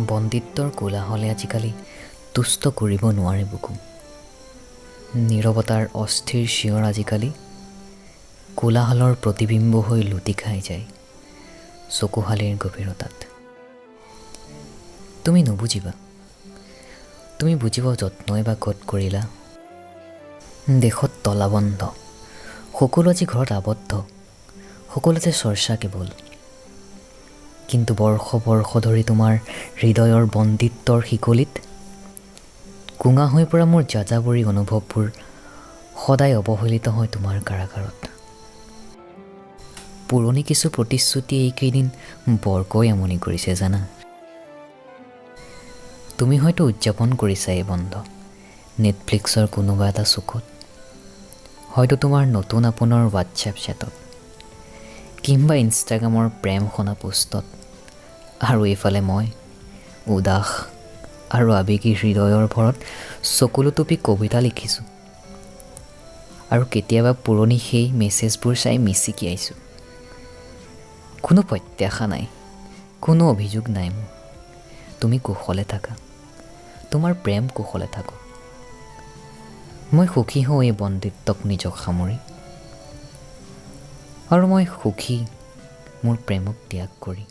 বন্দিত্বৰ কোলাহলে আজিকালি তুষ্ট কৰিব নোৱাৰে বুকু। নীৰৱতাৰ অস্থিৰ চিঞৰ আজিকালি কোলাহলৰ প্ৰতিবিম্ব হৈ লুটি খাই যায় চকুহালিৰ গভীৰতাত। তুমি নুবুজিবা, তুমি বুজিব যত্নই বা ক'ত কৰিলা। দেশত তলাবন্ধ, সকলো আজি ঘৰত আবদ্ধ, সকলোতে চৰ্চা কেৱল। কিন্তু বৰ্ষ বৰ্ষ ধৰি তোমাৰ হৃদয়ৰ বন্দিত্বৰ শিকলিত কুঙা হৈ পৰা মোৰ যাযাবৰী অনুভৱবোৰ সদায় অৱহেলিত হয় তোমাৰ কাৰাগাৰত। পুৰণি কিছু প্ৰতিশ্ৰুতি এইকেইদিন বৰকৈ আমনি কৰিছে জানা। তুমি হয়তো উদযাপন কৰিছা এই বন্ধ নেটফ্লিক্সৰ কোনোবা এটা চুকত, হয়তো তোমাৰ নতুন আপোনৰ হোৱাটছএপ চেটত, কিম্বা ইনষ্টাগ্ৰামৰ প্ৰেম শনা পোষ্টত। আৰু এইফালে মই উদাস আৰু আৱেগী হৃদয়ৰ ভৰত চকুলো টুপি কবিতা লিখিছোঁ, আৰু কেতিয়াবা পুৰণি সেই মেছেজবোৰ চাই মিচিকিয়াইছোঁ। কোনো প্ৰত্যাশা নাই, কোনো অভিযোগ নাই মোৰ। তুমি কুশলে থাকা, তোমাৰ প্ৰেম কুশলে থাকক। মই সুখী হওঁ এই বন্দিত্বক নিজক সামৰি, আৰু মই সুখী মোৰ প্ৰেমক ত্যাগ কৰি।